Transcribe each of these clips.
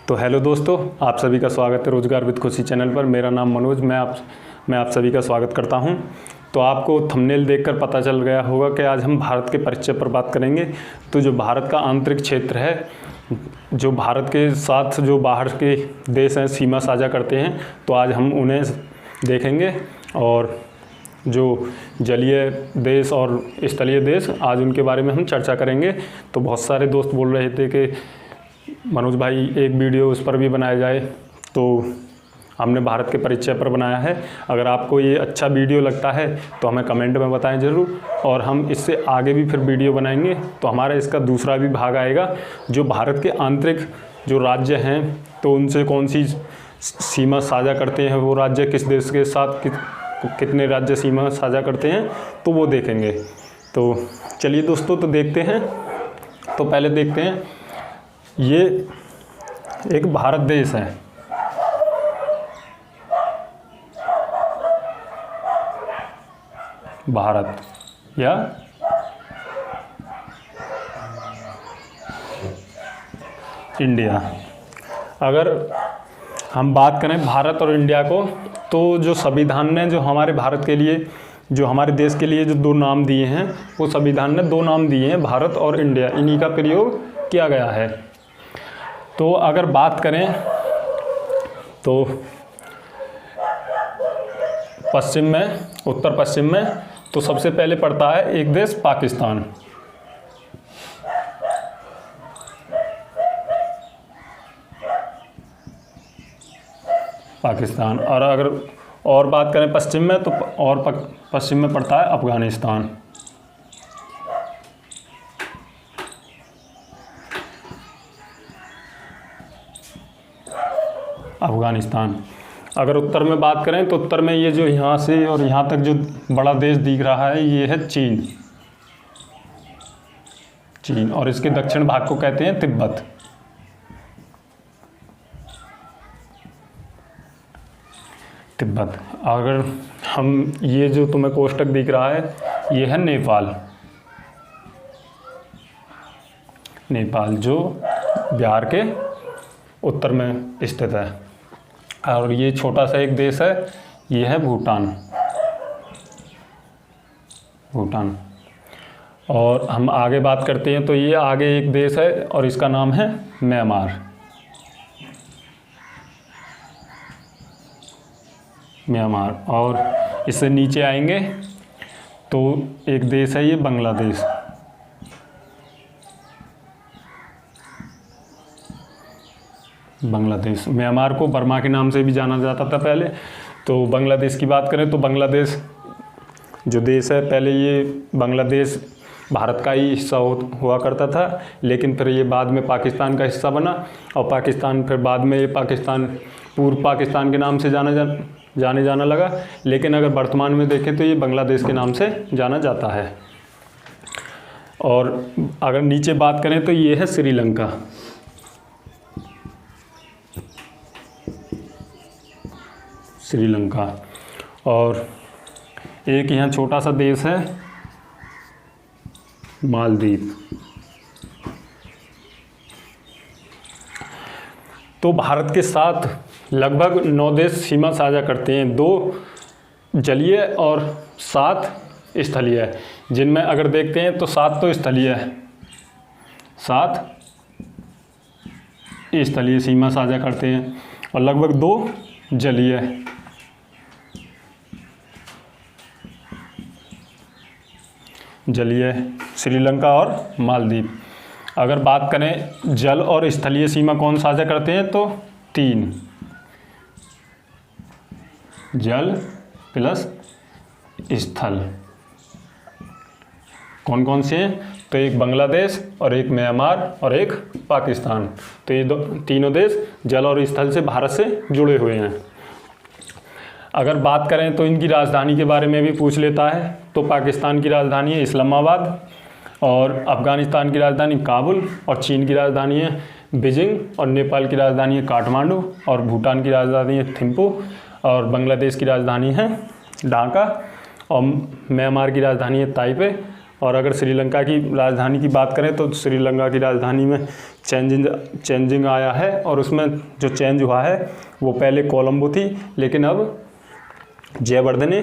तो हेलो दोस्तों, आप सभी का स्वागत है रोजगार विद खुशी चैनल पर। मेरा नाम मनोज, मैं आप सभी का स्वागत करता हूं। तो आपको थंबनेल देखकर पता चल गया होगा कि आज हम भारत के परिचय पर बात करेंगे। तो जो भारत का आंतरिक क्षेत्र है, जो भारत के साथ जो बाहर के देश हैं सीमा साझा करते हैं, तो आज हम उन्हें देखेंगे। और जो जलीय देश और स्थलीय देश, आज उनके बारे में हम चर्चा करेंगे। तो बहुत सारे दोस्त बोल रहे थे कि मनोज भाई एक वीडियो उस पर भी बनाया जाए, तो हमने भारत के परिचय पर बनाया है। अगर आपको ये अच्छा वीडियो लगता है तो हमें कमेंट में बताएं ज़रूर, और हम इससे आगे भी फिर वीडियो बनाएंगे। तो हमारा इसका दूसरा भी भाग आएगा, जो भारत के आंतरिक जो राज्य हैं, तो उनसे कौन सी सीमा साझा करते हैं वो राज्य, किस देश के साथ कितने राज्य सीमा साझा करते हैं, तो वो देखेंगे। तो चलिए दोस्तों, तो देखते हैं। तो पहले देखते हैं, ये एक भारत देश है। भारत या इंडिया। अगर हम बात करें भारत और इंडिया को, तो जो संविधान ने जो हमारे भारत के लिए, जो हमारे देश के लिए जो दो नाम दिए हैं, वो संविधान ने दो नाम दिए हैं, भारत और इंडिया। इन्हीं का प्रयोग किया गया है। तो अगर बात करें तो पश्चिम में, उत्तर पश्चिम में, तो सबसे पहले पड़ता है एक देश पाकिस्तान। पाकिस्तान। और अगर और बात करें पश्चिम में, तो और पश्चिम में पड़ता है अफगानिस्तान। अफगानिस्तान। अगर उत्तर में बात करें, तो उत्तर में ये जो यहाँ से और यहाँ तक जो बड़ा देश दिख रहा है, ये है चीन। चीन। और इसके दक्षिण भाग को कहते हैं तिब्बत। तिब्बत। अगर हम, ये जो तुम्हें कोष्टक दिख रहा है, ये है नेपाल। नेपाल जो बिहार के उत्तर में स्थित है। और ये छोटा सा एक देश है, ये है भूटान। भूटान। और हम आगे बात करते हैं, तो ये आगे एक देश है और इसका नाम है म्यांमार। म्यांमार। और इससे नीचे आएंगे तो एक देश है, ये बांग्लादेश। बांग्लादेश। म्यांमार को बर्मा के नाम से भी जाना जाता था पहले। तो बांग्लादेश की बात करें, तो बांग्लादेश जो देश है, पहले ये बांग्लादेश भारत का ही हिस्सा हुआ करता था, लेकिन फिर ये बाद में पाकिस्तान का हिस्सा बना। और पाकिस्तान फिर बाद में ये पाकिस्तान, पूर्व पाकिस्तान के नाम से जाने जाना लगा। लेकिन अगर वर्तमान में देखें तो ये बांग्लादेश के नाम से जाना जाता है। और अगर नीचे बात करें, तो ये है श्रीलंका। श्रीलंका। और एक यहाँ छोटा सा देश है, मालदीव। तो भारत के साथ लगभग 9 देश सीमा साझा करते हैं, 2 जलीय और 7 स्थलीय, जिनमें अगर देखते हैं तो 7 तो स्थलीय है, 7 स्थलीय सीमा साझा करते हैं, और लगभग 2 जलीय। जलीय श्रीलंका और मालदीव। अगर बात करें जल और स्थलीय सीमा कौन साझा करते हैं, तो 3, जल प्लस स्थल। कौन कौन से हैं, तो एक बांग्लादेश और एक म्यांमार और एक पाकिस्तान। तो ये तीनों देश जल और स्थल से भारत से जुड़े हुए हैं। अगर बात करें तो इनकी राजधानी के बारे में भी पूछ लेता है। तो पाकिस्तान की राजधानी है इस्लामाबाद, और अफ़गानिस्तान की राजधानी काबुल, और चीन की राजधानी है बीजिंग, और नेपाल की राजधानी है काठमांडू, और भूटान की राजधानी है थिम्पू, और बांग्लादेश की राजधानी है ढाका, और म्यांमार की राजधानी है ताइपे, और अगर श्रीलंका की राजधानी की बात करें तो श्रीलंका की राजधानी में चेंजिंग आया है, और उसमें जो चेंज हुआ है वो पहले कोलंबो थी, लेकिन अब जयवर्धने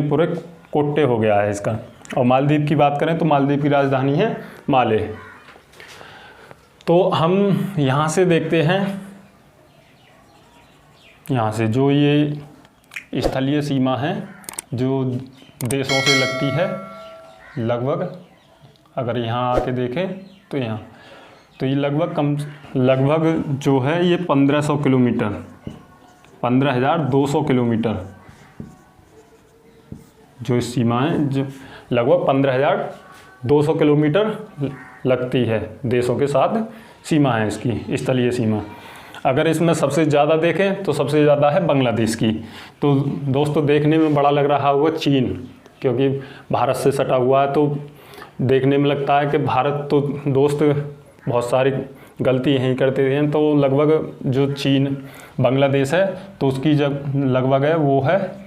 पूरे कोट्टे हो गया है इसका। और मालदीव की बात करें तो मालदीव की राजधानी है माले। तो हम यहाँ से देखते हैं, यहाँ से जो ये स्थलीय सीमा है जो देशों से लगती है, लगभग अगर यहाँ आके देखें तो यहाँ तो ये लगभग जो है ये 1500 किलोमीटर, 15,200 किलोमीटर जो इस सीमा है, जो लगभग 15,200 किलोमीटर लगती है देशों के साथ सीमा है इसकी, स्थलीय सीमा। अगर इसमें सबसे ज़्यादा देखें तो सबसे ज़्यादा है बांग्लादेश की। तो दोस्तों देखने में बड़ा लग रहा होगा चीन, क्योंकि भारत से सटा हुआ है, तो देखने में लगता है कि भारत तो दोस्त बहुत सारी गलती यहीं करते हैं। तो लगभग जो चीन बांग्लादेश है तो उसकी जब लगभग है वो है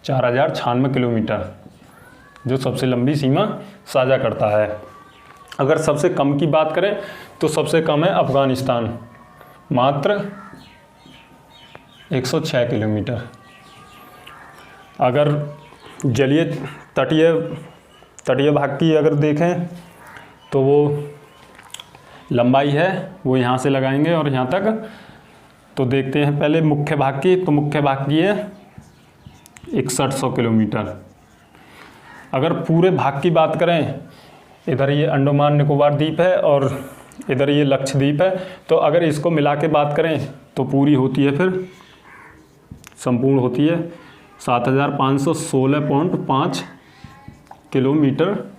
4,096 किलोमीटर, जो सबसे लंबी सीमा साझा करता है। अगर सबसे कम की बात करें तो सबसे कम है अफ़गानिस्तान, मात्र 106 किलोमीटर। अगर जलीय तटीय भाग की अगर देखें तो वो लंबाई है वो यहाँ से लगाएंगे और यहाँ तक। तो देखते हैं पहले मुख्य भाग की, तो मुख्य भाग की है 6100 किलोमीटर। अगर पूरे भाग की बात करें, इधर ये अंडमान निकोबार द्वीप है और इधर ये लक्षद्वीप है, तो अगर इसको मिला के बात करें तो पूरी होती है, फिर संपूर्ण होती है 7,516.5 किलोमीटर।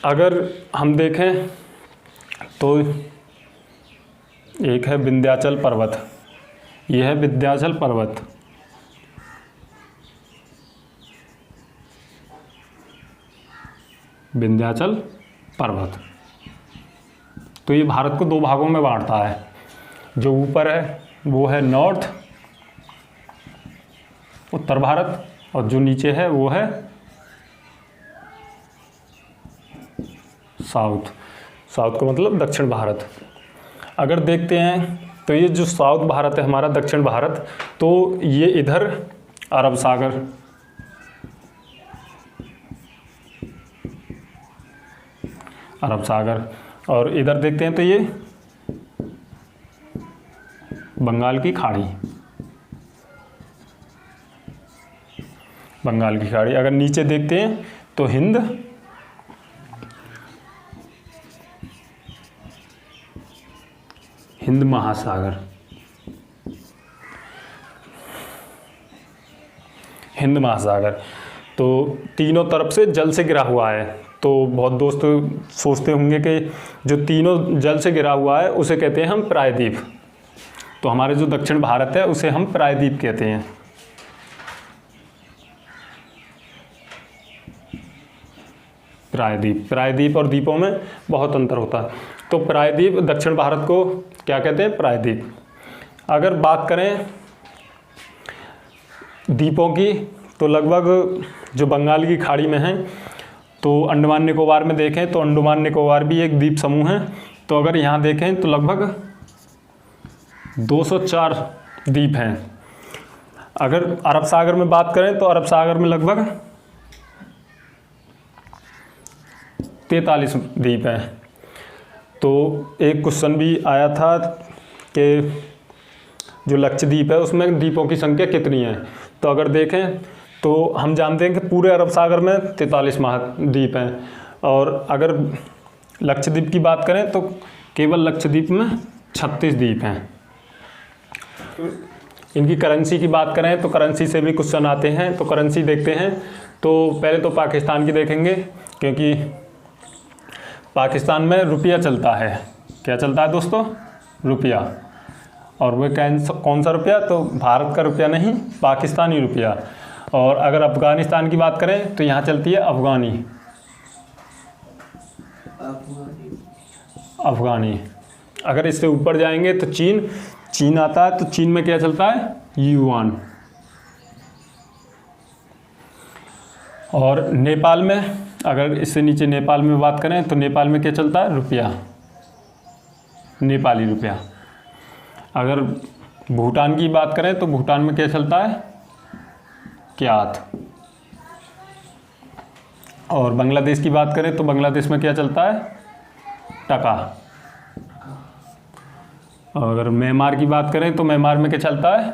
अगर हम देखें तो एक है विंध्याचल पर्वत, यह है विंध्याचल पर्वत। विंध्याचल पर्वत तो ये भारत को दो भागों में बांटता है। जो ऊपर है वो है नॉर्थ, उत्तर भारत, और जो नीचे है वो है साउथ का मतलब दक्षिण भारत। अगर देखते हैं तो ये जो साउथ भारत है हमारा, दक्षिण भारत, तो ये इधर अरब सागर, और इधर देखते हैं तो ये बंगाल की खाड़ी। अगर नीचे देखते हैं तो हिंद महासागर। तो तीनों तरफ से जल से घिरा हुआ है। तो बहुत दोस्त सोचते होंगे कि जो तीनों जल से घिरा हुआ है उसे कहते हैं हम प्रायद्वीप। तो हमारे जो दक्षिण भारत है उसे हम प्रायद्वीप कहते हैं। प्रायद्वीप और द्वीपों में बहुत अंतर होता है। तो प्रायद्वीप, दक्षिण भारत को क्या कहते हैं? प्रायद्वीप। अगर बात करें द्वीपों की तो लगभग जो बंगाल की खाड़ी में है, तो अंडमान निकोबार में देखें तो अंडमान निकोबार भी एक द्वीप समूह है। तो अगर यहाँ देखें तो लगभग 204 द्वीप हैं। अगर अरब सागर में बात करें तो अरब सागर में लगभग 43 द्वीप हैं। तो एक क्वेश्चन भी आया था कि जो लक्षद्वीप है उसमें द्वीपों की संख्या कितनी है। तो अगर देखें तो हम जानते हैं कि पूरे अरब सागर में 43 महाद्वीप हैं, और अगर लक्षद्वीप की बात करें तो केवल लक्षद्वीप में 36 द्वीप हैं। इनकी करेंसी की बात करें तो करेंसी से भी क्वेश्चन आते हैं। तो करेंसी देखते हैं। तो पहले तो पाकिस्तान की देखेंगे, क्योंकि पाकिस्तान में रुपया चलता है। क्या चलता है दोस्तों? रुपया। और वह कौन सा रुपया? तो भारत का रुपया नहीं, पाकिस्तानी रुपया। और अगर अफ़गानिस्तान की बात करें तो यहाँ चलती है अफ़गानी। अगर इससे ऊपर जाएंगे तो चीन आता है। तो चीन में क्या चलता है? युआन। और नेपाल में, अगर इससे नीचे नेपाल में बात करें तो नेपाल में क्या चलता है? रुपया, नेपाली रुपया। अगर भूटान की बात करें तो भूटान में क्या चलता है? क्यात। और बांग्लादेश की बात करें तो बांग्लादेश में क्या चलता है? टका। और अगर म्यांमार की बात करें तो म्यांमार में क्या चलता है?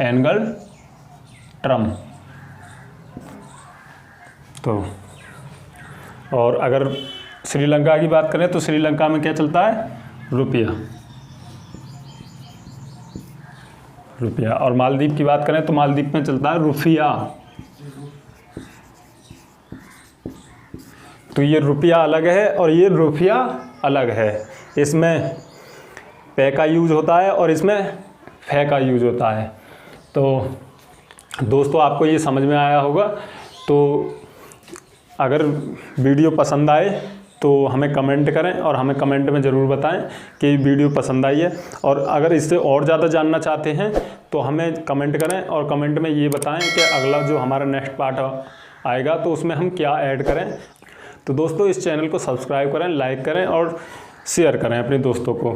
एंगल ट्रम। तो और अगर श्रीलंका की बात करें तो श्रीलंका में क्या चलता है? रुपया, रुपया। और मालदीव की बात करें तो मालदीव में चलता है रुपया। तो ये रुपया अलग है और ये रुपया अलग है। इसमें पे का यूज होता है और इसमें फे का यूज होता है। तो दोस्तों आपको ये समझ में आया होगा। तो अगर वीडियो पसंद आए तो हमें कमेंट करें और हमें कमेंट में ज़रूर बताएं कि वीडियो पसंद आई है। और अगर इससे और ज़्यादा जानना चाहते हैं तो हमें कमेंट करें और कमेंट में ये बताएं कि अगला जो हमारा नेक्स्ट पार्ट आएगा तो उसमें हम क्या ऐड करें। तो दोस्तों इस चैनल को सब्सक्राइब करें, लाइक करें और शेयर करें अपने दोस्तों को।